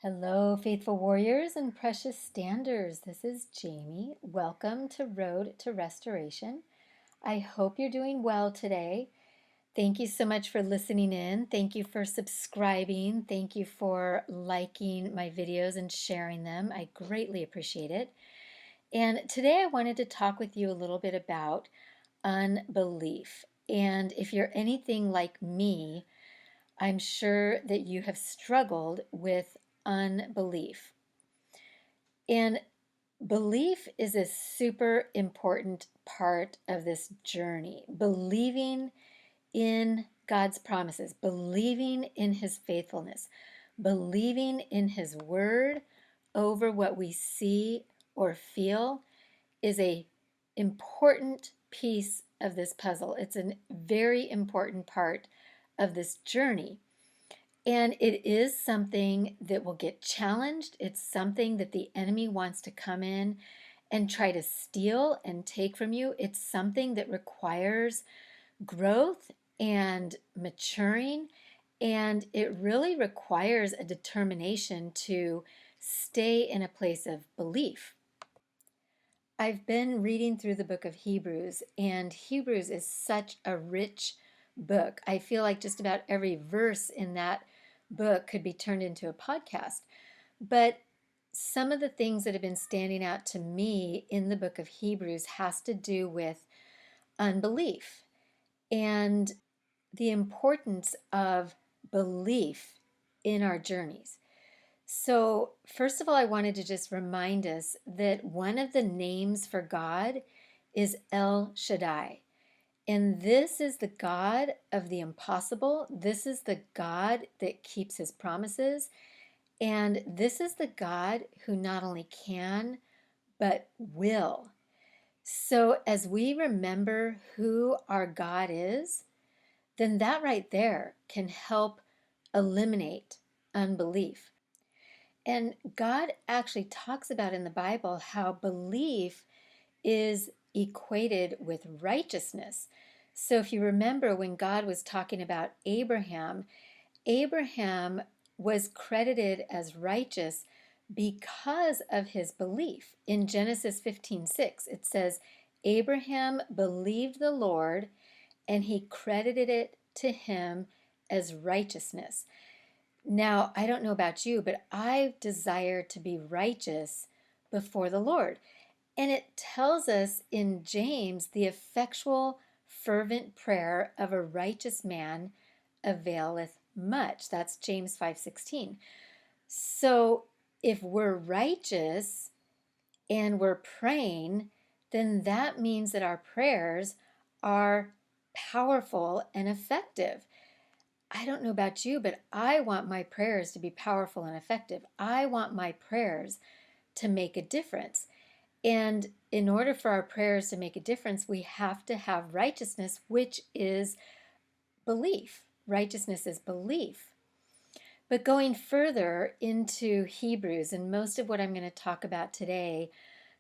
Hello, faithful warriors and precious standers. This is Jamie. Welcome to Road to Restoration. I hope you're doing well today. Thank you so much for listening in. Thank you for subscribing. Thank you for liking my videos and sharing them. I greatly appreciate it. And today I wanted to talk with you a little bit about unbelief. And if you're anything like me, I'm sure that you have struggled with unbelief. And belief is a super important part of this journey. Believing in God's promises, believing in His faithfulness, believing in His word over what we see or feel is a important piece of this puzzle. It's a very important part of this journey. And it is something that will get challenged. It's something that the enemy wants to come in and try to steal and take from you. It's something that requires growth and maturing. And it really requires a determination to stay in a place of belief. I've been reading through the book of Hebrews, and Hebrews is such a rich book. I feel like just about every verse in that book could be turned into a podcast. But some of the things that have been standing out to me in the book of Hebrews has to do with unbelief and the importance of belief in our journeys. So, first of all, I wanted to just remind us that one of the names for God is El Shaddai. And this is the God of the impossible. This is the God that keeps his promises. And this is the God who not only can, but will. So, as we remember who our God is, then that right there can help eliminate unbelief. And God actually talks about in the Bible how belief is equated with righteousness. So if you remember when God was talking about Abraham, Abraham was credited as righteous because of his belief. In Genesis 15:6, it says, Abraham believed the Lord and he credited it to him as righteousness. Now, I don't know about you, but I desire to be righteous before the Lord. And it tells us in James, the effectual, fervent prayer of a righteous man availeth much. That's James 5:16. So if we're righteous and we're praying, then that means that our prayers are powerful and effective. I don't know about you, but I want my prayers to be powerful and effective. I want my prayers to make a difference. And in order for our prayers to make a difference, we have to have righteousness, which is belief. Righteousness is belief. But going further into Hebrews, and most of what I'm going to talk about today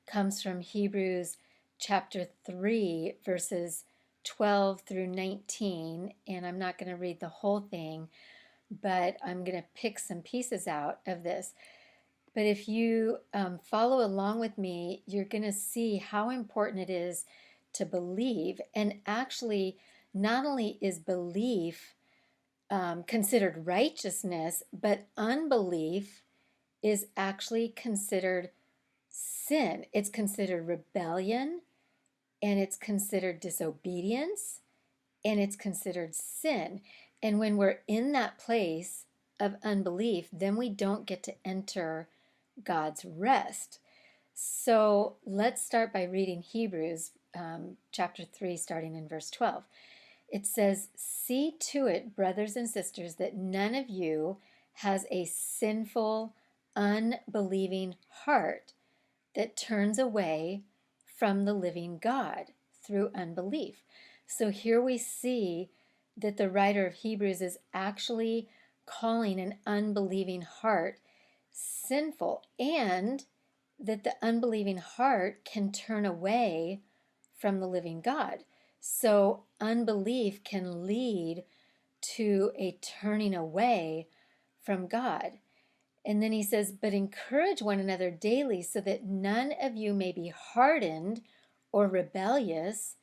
comes from Hebrews chapter 3, verses 12 through 19. And I'm not going to read the whole thing, but I'm going to pick some pieces out of this. But if you follow along with me, you're going to see how important it is to believe. And actually, not only is belief considered righteousness, but unbelief is actually considered sin. It's considered rebellion, and it's considered disobedience, and it's considered sin. And when we're in that place of unbelief, then we don't get to enter God's rest. So let's start by reading Hebrews chapter 3, starting in verse 12. It says, see to it, brothers and sisters, that none of you has a sinful, unbelieving heart that turns away from the living God through unbelief. So here we see that the writer of Hebrews is actually calling an unbelieving heart sinful, and that the unbelieving heart can turn away from the living God. So unbelief can lead to a turning away from God. And then he says, but encourage one another daily so that none of you may be hardened or rebellious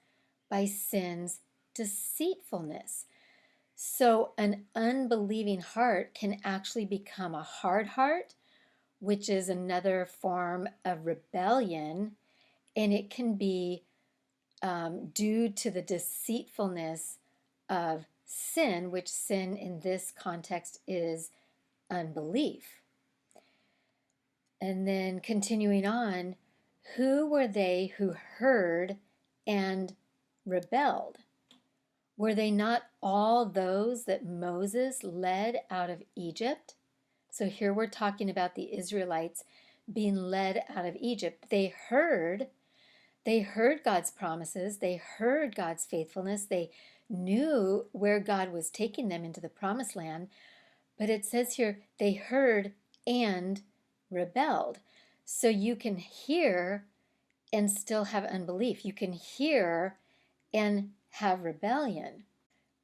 by sin's deceitfulness. So an unbelieving heart can actually become a hard heart, which is another form of rebellion, and it can be due to the deceitfulness of sin, which sin in this context is unbelief. And then continuing on, who were they who heard and rebelled? Were they not all those that Moses led out of Egypt? So here we're talking about the Israelites being led out of Egypt. They heard God's promises, they heard God's faithfulness, they knew where God was taking them into the promised land, but it says here they heard and rebelled. So you can hear and still have unbelief. You can hear and have rebellion.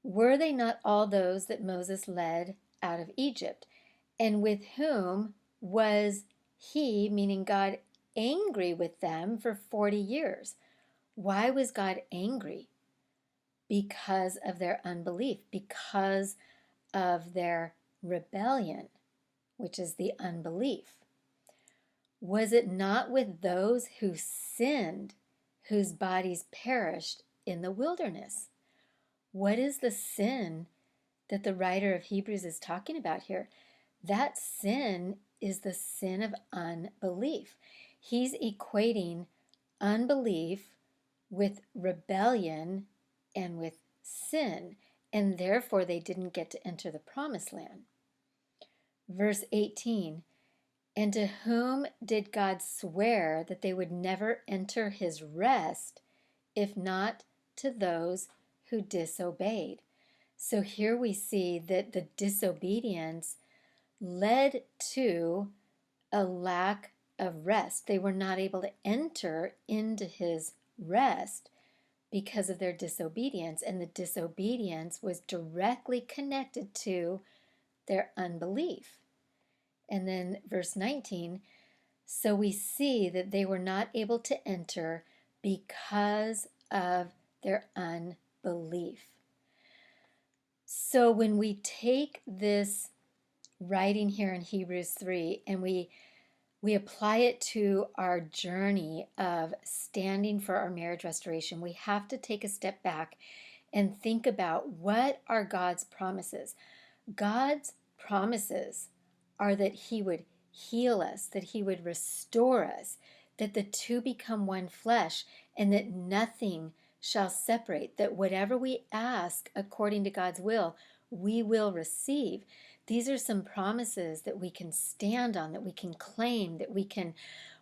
Were they not all those that Moses led out of Egypt? And with whom was he, meaning God, angry with them for 40 years? Why was God angry? Because of their unbelief, because of their rebellion, which is the unbelief. Was it not with those who sinned, whose bodies perished in the wilderness? What is the sin that the writer of Hebrews is talking about here? That sin is the sin of unbelief. He's equating unbelief with rebellion and with sin, and therefore they didn't get to enter the promised land. Verse 18, and to whom did God swear that they would never enter his rest, if not to those who disobeyed? So here we see that the disobedience led to a lack of rest. They were not able to enter into his rest because of their disobedience, and the disobedience was directly connected to their unbelief. And then verse 19, so we see that they were not able to enter because of their unbelief. So when we take this writing here in Hebrews 3 and we apply it to our journey of standing for our marriage restoration, we have to take a step back and think about, what are God's promises? God's promises are that he would heal us, that he would restore us, that the two become one flesh, and that nothing shall separate, that whatever we ask according to God's will, we will receive. These are some promises that we can stand on, that we can claim, that we can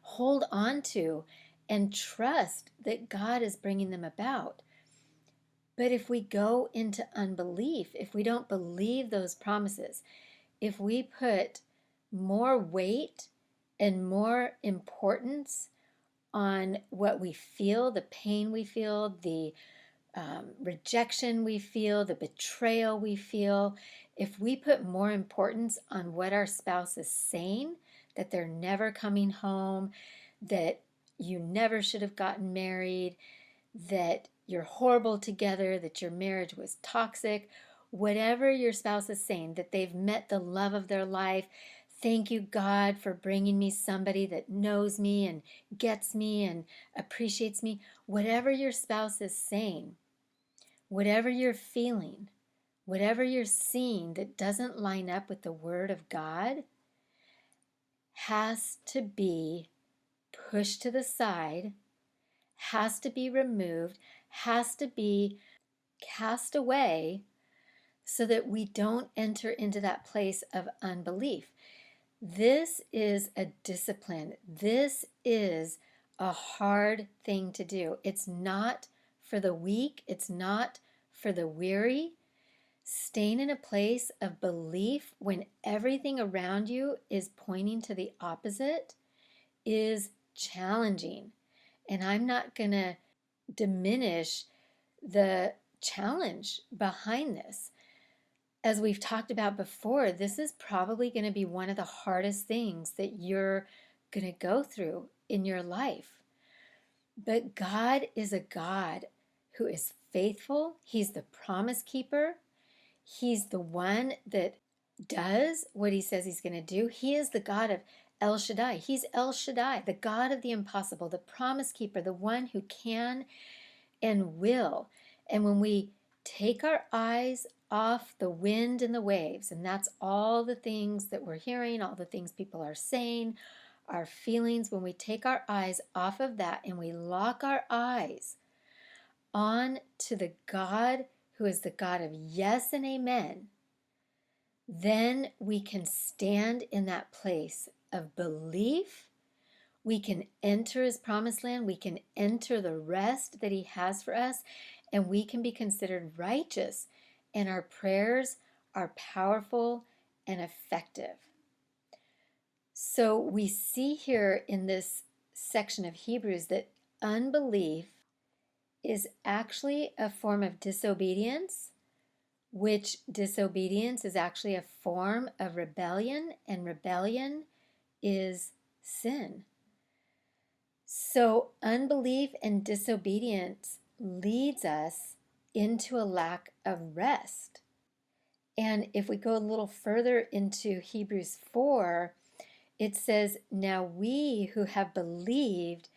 hold on to and trust that God is bringing them about. But if we go into unbelief, if we don't believe those promises, if we put more weight and more importance on what we feel, the pain we feel, the rejection we feel, the betrayal we feel, if we put more importance on what our spouse is saying, that they're never coming home, that you never should have gotten married, that you're horrible together, that your marriage was toxic, whatever your spouse is saying, that they've met the love of their life, thank you, God, for bringing me somebody that knows me and gets me and appreciates me, whatever your spouse is saying, whatever you're feeling, whatever you're seeing that doesn't line up with the Word of God has to be pushed to the side, has to be removed, has to be cast away so that we don't enter into that place of unbelief. This is a discipline. This is a hard thing to do. It's not for the weak. It's not for the weary. Staying in a place of belief when everything around you is pointing to the opposite is challenging. And I'm not going to diminish the challenge behind this. as we've talked about before, this is probably going to be one of the hardest things that you're going to go through in your life. But God is a God who is faithful. He's the promise keeper. He's the one that does what he says he's going to do. He is the God of El Shaddai. He's El Shaddai, the God of the impossible, the promise keeper, the one who can and will. And when we take our eyes off the wind and the waves, and that's all the things that we're hearing, all the things people are saying, our feelings, when we take our eyes off of that and we lock our eyes on to the God who is the God of yes and amen, then we can stand in that place of belief. We can enter his promised land. We can enter the rest that he has for us, and we can be considered righteous, and our prayers are powerful and effective. So we see here in this section of Hebrews that unbelief is actually a form of disobedience, which disobedience is actually a form of rebellion, and rebellion is sin. So unbelief and disobedience leads us into a lack of rest. And if we go a little further into Hebrews 4, it says, "Now we who have believed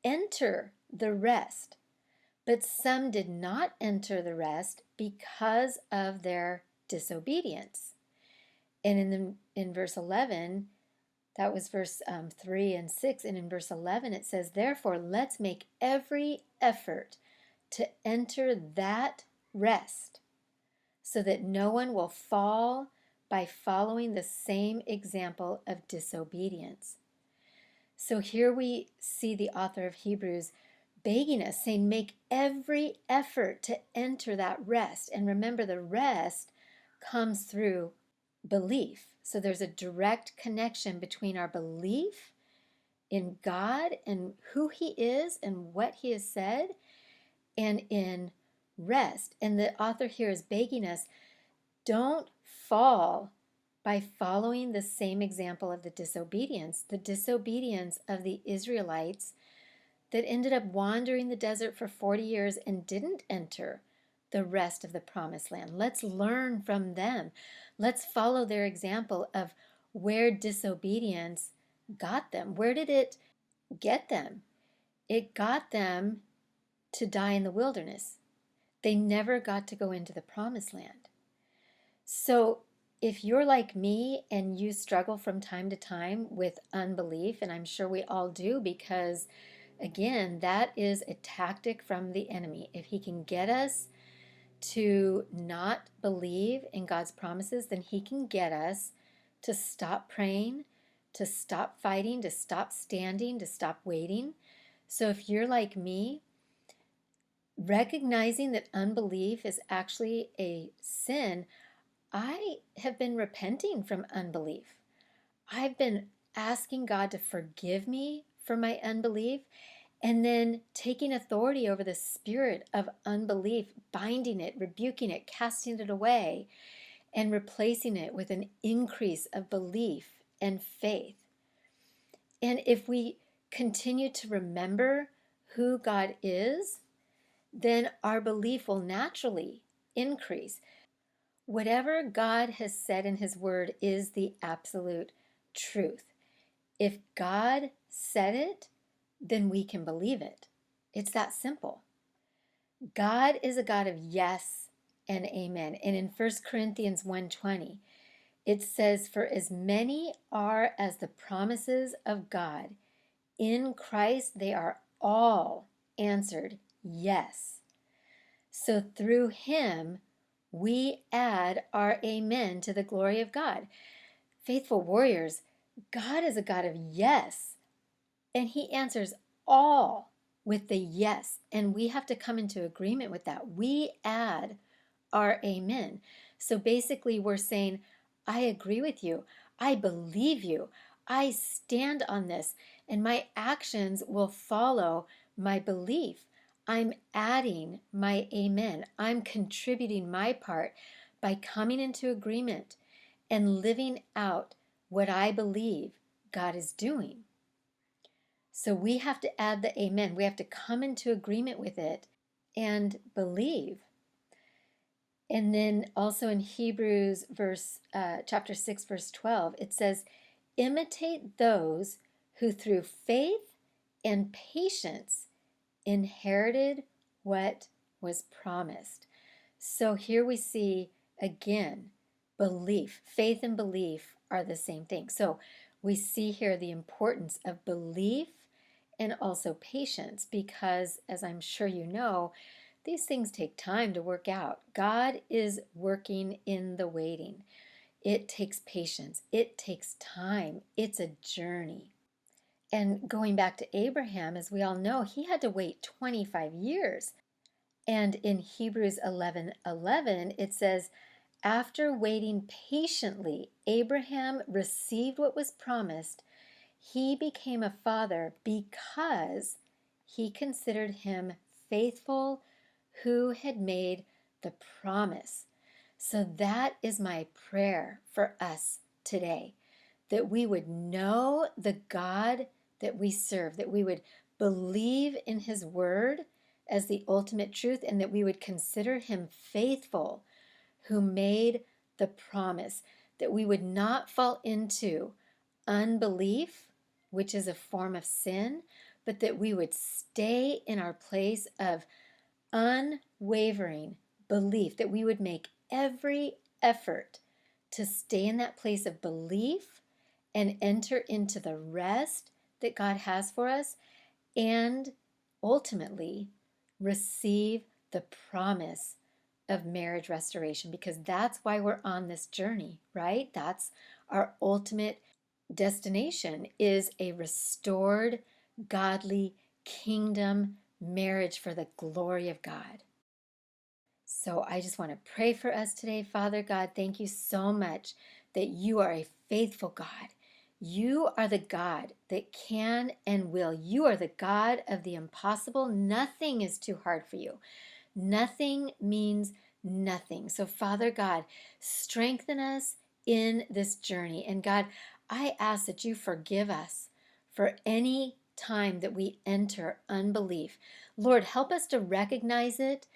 enter the rest, but some did not enter the rest because of their disobedience." And in verse 11, that was verse 3 and 6. And in verse 11, it says, "Therefore, let's make every effort to enter that rest so that no one will fall by following the same example of disobedience." So here we see the author of Hebrews begging us, saying, make every effort to enter that rest. And remember, the rest comes through belief. So there's a direct connection between our belief in God and who he is and what he has said, and in rest. And the author here is begging us, don't fall by following the same example of the disobedience of the Israelites that ended up wandering the desert for 40 years and didn't enter the rest of the promised land. Let's learn from them. Let's follow their example of where disobedience got them. Where did it get them? It got them to die in the wilderness. They never got to go into the promised land. So if you're like me and you struggle from time to time with unbelief, and I'm sure we all do, because again, that is a tactic from the enemy. If he can get us to not believe in God's promises, then he can get us to stop praying, to stop fighting, to stop standing, to stop waiting. So if you're like me, recognizing that unbelief is actually a sin, I have been repenting from unbelief. I've been asking God to forgive me for my unbelief, and then taking authority over the spirit of unbelief, binding it, rebuking it, casting it away, and replacing it with an increase of belief and faith. And if we continue to remember who God is, then our belief will naturally increase. Whatever God has said in his word is the absolute truth. If God said it, then we can believe it. It's that simple. God is a God of yes and amen. And in 1 Corinthians 1:20, it says, "For as many are as the promises of God, in Christ they are all answered yes. So through him we add our amen to the glory of God." Faithful warriors, God is a God of yes. And he answers all with the yes. And we have to come into agreement with that. We add our amen. So basically, we're saying, I agree with you. I believe you. I stand on this. And my actions will follow my belief. I'm adding my amen. I'm contributing my part by coming into agreement and living out what I believe God is doing. So we have to add the amen. We have to come into agreement with it and believe. And then also in Hebrews chapter 6, verse 12, it says, imitate those who through faith and patience inherited what was promised. So here we see again, belief. Faith and belief are the same thing. So we see here the importance of belief and also patience, because as I'm sure you know, these things take time to work out. God is working in the waiting. It takes patience. It takes time. It's a journey. And going back to Abraham, as we all know, he had to wait 25 years. And in Hebrews 11:11, it says, after waiting patiently, Abraham received what was promised. He became a father because he considered him faithful who had made the promise. So that is my prayer for us today, that we would know the God that we serve, that we would believe in his word as the ultimate truth, and that we would consider him faithful who made the promise, that we would not fall into unbelief, which is a form of sin, but that we would stay in our place of unwavering belief, that we would make every effort to stay in that place of belief and enter into the rest that God has for us, and ultimately receive the promise of marriage restoration, because that's why we're on this journey, right? That's our ultimate destination, is a restored, godly kingdom marriage for the glory of God. So I just want to pray for us today. Father God, thank you so much that you are a faithful God. You are the God that can and will. You are the God of the impossible. Nothing is too hard for you. Nothing means nothing. So Father God, strengthen us in this journey. And God, I ask that you forgive us for any time that we enter unbelief. Lord, help us to recognize it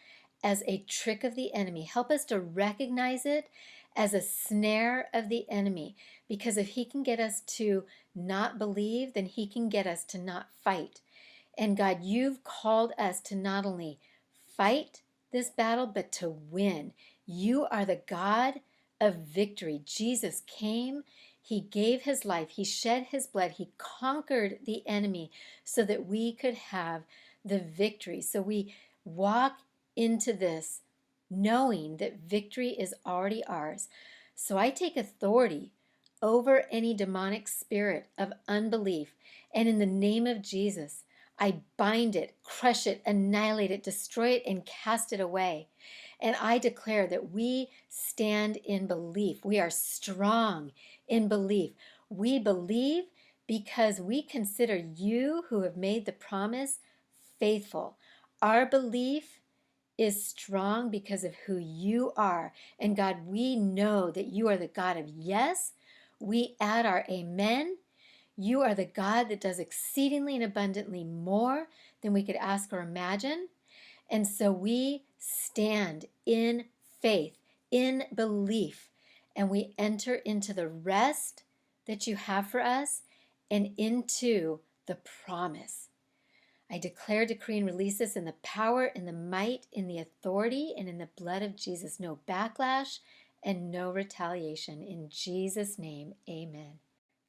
as a trick of the enemy. Help us to recognize it as a snare of the enemy, because if he can get us to not believe, then he can get us to not fight. And God, you've called us to not only fight this battle, but to win. You are the God of victory. Jesus came, he gave his life, he shed his blood, he conquered the enemy so that we could have the victory. So we walk into this knowing that victory is already ours. So I take authority over any demonic spirit of unbelief, and in the name of Jesus, I bind it, crush it, annihilate it, destroy it, and cast it away. And I declare that we stand in belief. We are strong in belief. We believe because we consider you who have made the promise faithful. Our belief is strong because of who you are. And God, we know that you are the God of yes. We add our amen. You are the God that does exceedingly and abundantly more than we could ask or imagine. And so we stand in faith, in belief, and we enter into the rest that you have for us and into the promise. I declare, decree, and release this in the power, in the might, in the authority, and in the blood of Jesus. No backlash and no retaliation. In Jesus' name, amen.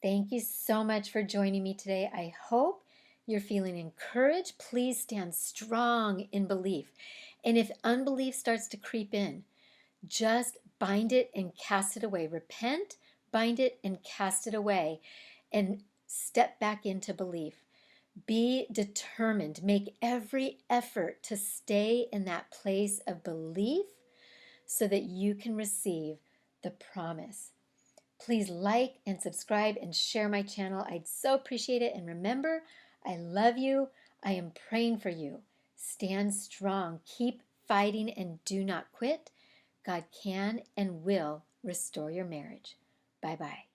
Thank you so much for joining me today. I hope you're feeling encouraged. Please stand strong in belief. And if unbelief starts to creep in, just bind it and cast it away. Repent, bind it, and cast it away, and step back into belief. Be determined. Make every effort to stay in that place of belief so that you can receive the promise. Please like and subscribe and share my channel. I'd so appreciate it. And remember, I love you. I am praying for you. Stand strong. Keep fighting and do not quit. God can and will restore your marriage. Bye bye.